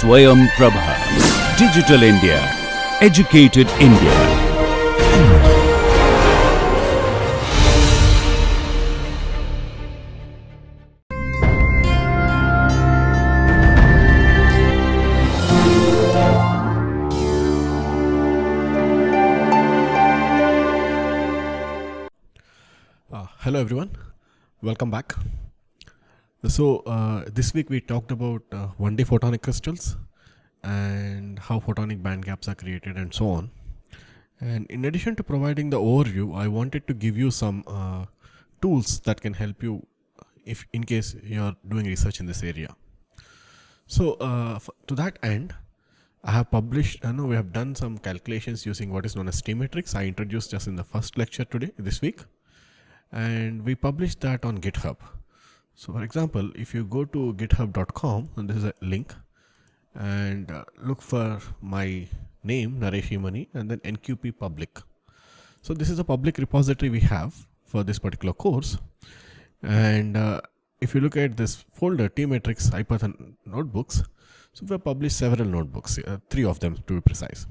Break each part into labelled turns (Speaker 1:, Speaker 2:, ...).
Speaker 1: Swayam Prabha. Digital India. Educated India.
Speaker 2: Hello everyone, welcome back. So this week we talked about 1D photonic crystals and how photonic band gaps are created and so on. And in addition to providing the overview, I wanted to give you some tools that can help you if in case you're doing research in this area. So to that end, I have published, we have done some calculations using what is known as T matrix. I introduced just in the first lecture this week. And we published that on GitHub. So for example, if you go to github.com, and this is a link, and look for my name, Naresh Himani, and then NQP public. So this is a public repository we have for this particular course. And if you look at this folder, T matrix Hyperthon notebooks, so we have published several notebooks, 3 of them to be precise.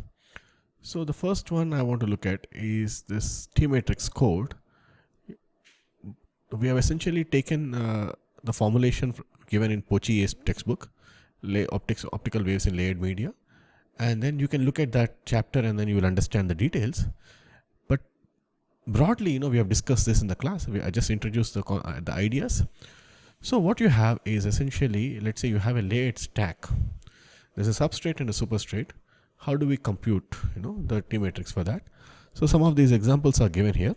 Speaker 2: So the first one I want to look at is this T matrix code. We have essentially taken the formulation given in Pochi's textbook, optical waves in layered media, and then you can look at that chapter and then you will understand the details. But broadly, we have discussed this in the class. I just introduced the ideas. So what you have is essentially, let's say you have a layered stack. There's a substrate and a superstrate. How do we compute, the T matrix for that? So some of these examples are given here.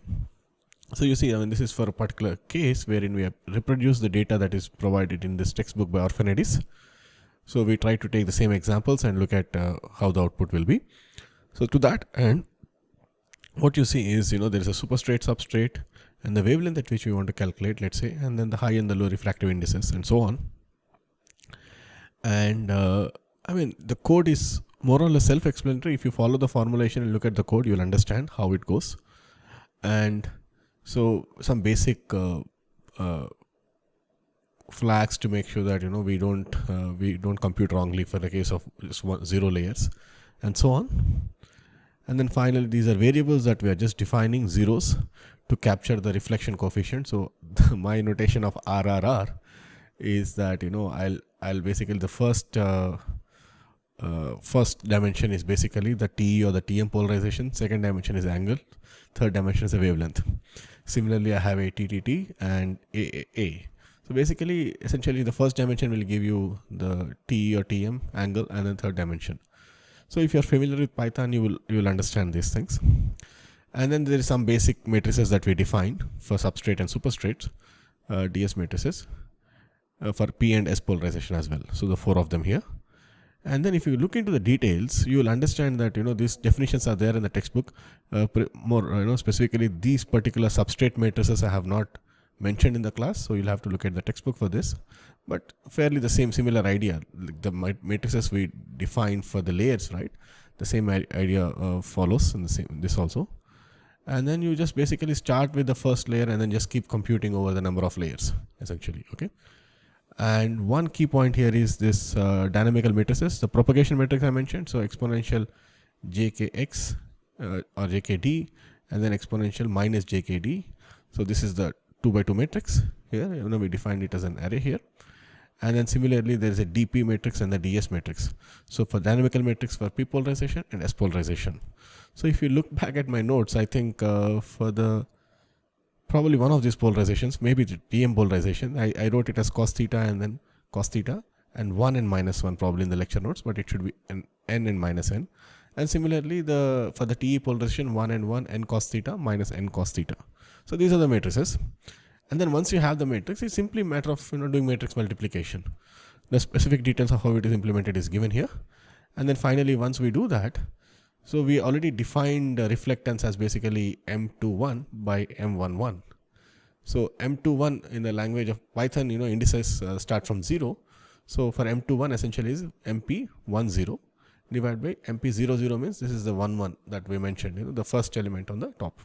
Speaker 2: So you see, this is for a particular case wherein we have reproduced the data that is provided in this textbook by Orphanidis. So we try to take the same examples and look at how the output will be. So to that end, what you see is, there is a superstrate, substrate, and the wavelength at which we want to calculate, let's say, and then the high and the low refractive indices and so on. And the code is more or less self-explanatory. If you follow the formulation and look at the code, you'll understand how it goes. And so some basic flags to make sure that we don't compute wrongly for the case of just 0 layers and so on. And then finally, these are variables that we are just defining zeros to capture the reflection coefficient. So my notation of RRR is that I'll basically the first dimension is basically the TE or the TM polarization. Second dimension is angle. Third dimension is a wavelength. Similarly, I have a TTT and AAA. So basically, essentially, the first dimension will give you the TE or TM angle, and then third dimension. So if you're familiar with Python, you will understand these things. And then there is some basic matrices that we defined for substrate and superstrate, DS matrices, for P and S polarization as well. So the 4 of them here. And then if you look into the details, you will understand that, these definitions are there in the textbook. More, specifically these particular substrate matrices I have not mentioned in the class. So you'll have to look at the textbook for this, but fairly the similar idea, like the matrices we defined for the layers, right? The same idea follows in this also. And then you just basically start with the first layer and then just keep computing over the number of layers essentially. Okay. And one key point here is this dynamical matrices, the propagation matrix I mentioned. So exponential jkx or jkd, and then exponential minus jkd. So this is the 2 by 2 matrix here. We defined it as an array here. And then similarly, there is a dp matrix and the ds matrix. So for dynamical matrix for p polarization and s polarization. So if you look back at my notes, I think for probably one of these polarizations, maybe the TM polarization, I wrote it as cos theta and then cos theta and 1 and minus 1 probably in the lecture notes, but it should be an n and minus n. And similarly, for the TE polarization, 1 and 1, n cos theta minus n cos theta. So these are the matrices. And then once you have the matrix, it's simply a matter of doing matrix multiplication. The specific details of how it is implemented is given here. And then finally, once we do that, so we already defined reflectance as basically M21 by M11. So M21 in the language of Python, indices start from 0. So for M21 essentially is MP10 divided by MP00 means this is the 11 that we mentioned, the first element on the top.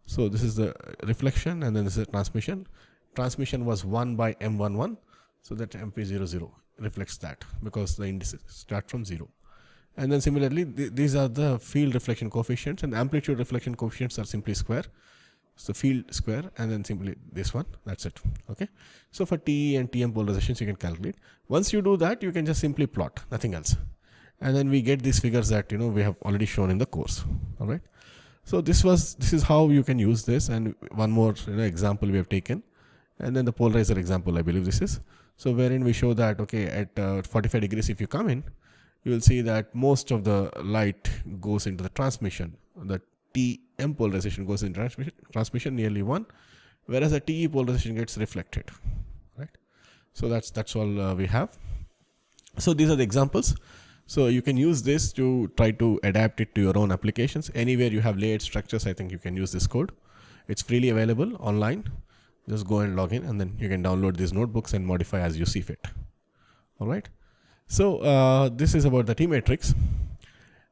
Speaker 2: So this is the reflection and then this is the transmission. Transmission was 1 by M11. So that MP00. reflects that because the indices start from 0. And then similarly, these are the field reflection coefficients, and amplitude reflection coefficients are simply square. So field square, and then simply this one, that's it. Okay. So for TE and TM polarizations, you can calculate. Once you do that, you can just simply plot, nothing else. And then we get these figures that, we have already shown in the course. All right. So this is how you can use this. And one more example we have taken, and then the polarizer example, I believe this is. So wherein we show that, okay, at 45 degrees, if you come in, you will see that most of the light goes into the transmission. The TM polarization goes in transmission nearly 1, whereas the TE polarization gets reflected, right? So that's all we have. So these are the examples. So you can use this to try to adapt it to your own applications. Anywhere you have layered structures, I think you can use this code. It's freely available online. Just go and log in, and then you can download these notebooks and modify as you see fit. All right. So this is about the T matrix.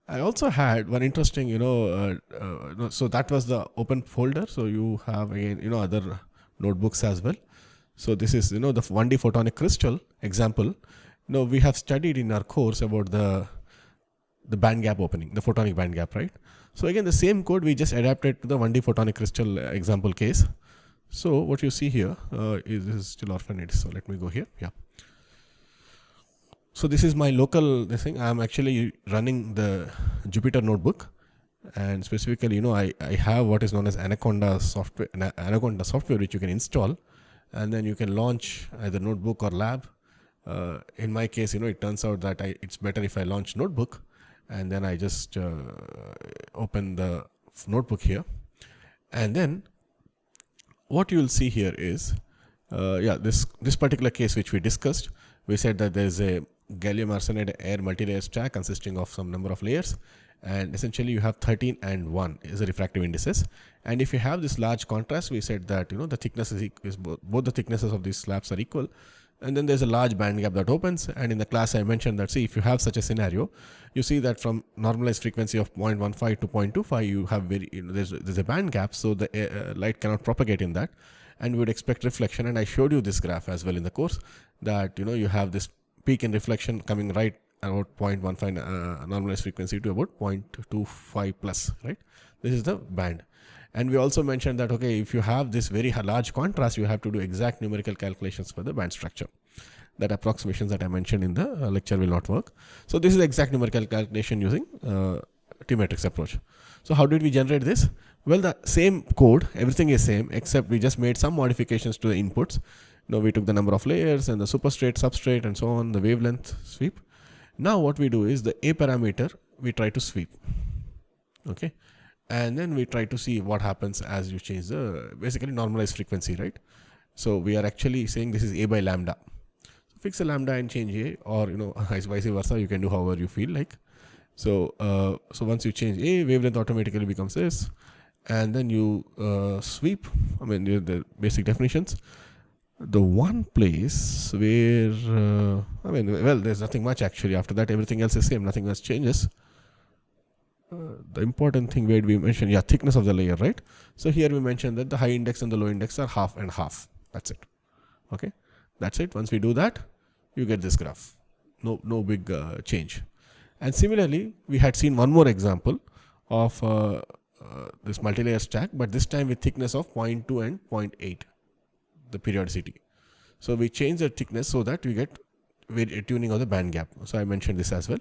Speaker 2: I also had one interesting, so that was the open folder. So you have again, other notebooks as well. So this is, the 1D photonic crystal example. We have studied in our course about the band gap opening, the photonic band gap, right? So again, the same code we just adapted to the 1D photonic crystal example case. So what you see here is this is still orphanage. So let me go here. Yeah. So this is my local thing. I'm actually running the Jupyter notebook, and specifically, I have what is known as Anaconda software, which you can install, and then you can launch either notebook or lab. In my case, it turns out that it's better if I launch notebook, and then I just open the notebook here, and then what you will see here is, this particular case which we discussed. We said that there is a gallium arsenide air multi-layer stack consisting of some number of layers, and essentially you have 13 and 1 is the refractive indices. And if you have this large contrast, we said that the thickness is both the thicknesses of these slabs are equal, and then there's a large band gap that opens. And in the class I mentioned that, see, if you have such a scenario, you see that from normalized frequency of 0.15 to 0.25, you have there's a band gap, so the light cannot propagate in that, and we would expect reflection. And I showed you this graph as well in the course, that you have this peak in reflection coming right about 0.15 normalized frequency to about 0.25 plus, right? This is the band. And we also mentioned that, okay, if you have this very large contrast, you have to do exact numerical calculations for the band structure. That approximations that I mentioned in the lecture will not work. So this is exact numerical calculation using T matrix approach. So how did we generate this? Well, the same code, everything is same, except we just made some modifications to the inputs. Now we took the number of layers and the superstrate, substrate, and so on, the wavelength sweep. Now what we do is the A parameter, we try to sweep. Okay. And then we try to see what happens as you change the basically normalized frequency, right? So we are actually saying this is A by lambda. So fix a lambda and change A, or vice versa. You can do however you feel like. So so once you change A, wavelength automatically becomes this, and then you sweep. I mean the basic definitions. The one place where there's nothing much actually. After that, everything else is same. Nothing else changes. The important thing where we mentioned, thickness of the layer, right? So here we mentioned that the high index and the low index are half and half. That's it. Okay, that's it. Once we do that, you get this graph. No big change. And similarly, we had seen one more example of this multi-layer stack, but this time with thickness of 0.2 and 0.8, the periodicity. So we change the thickness so that we get tuning of the band gap. So I mentioned this as well.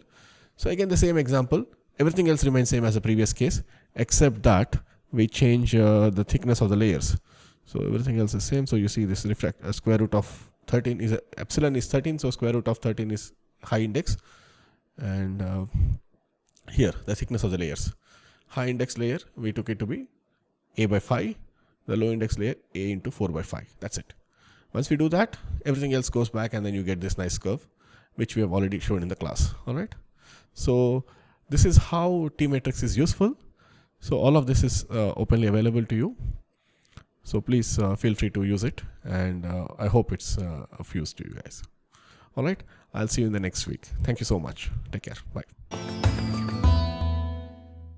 Speaker 2: So again, the same example. Everything else remains same as the previous case, except that we change the thickness of the layers. So everything else is same. So you see this square root of 13 is epsilon is 13. So square root of 13 is high index. And here the thickness of the layers. High index layer, we took it to be A by 5. The low index layer, A into 4 by 5. That's it. Once we do that, everything else goes back, and then you get this nice curve, which we have already shown in the class. All right. So this is how T matrix is useful. So all of this is openly available to you. So please feel free to use it, and I hope it's of use to you guys. All right. I'll see you in the next week. Thank you so much. Take care. Bye.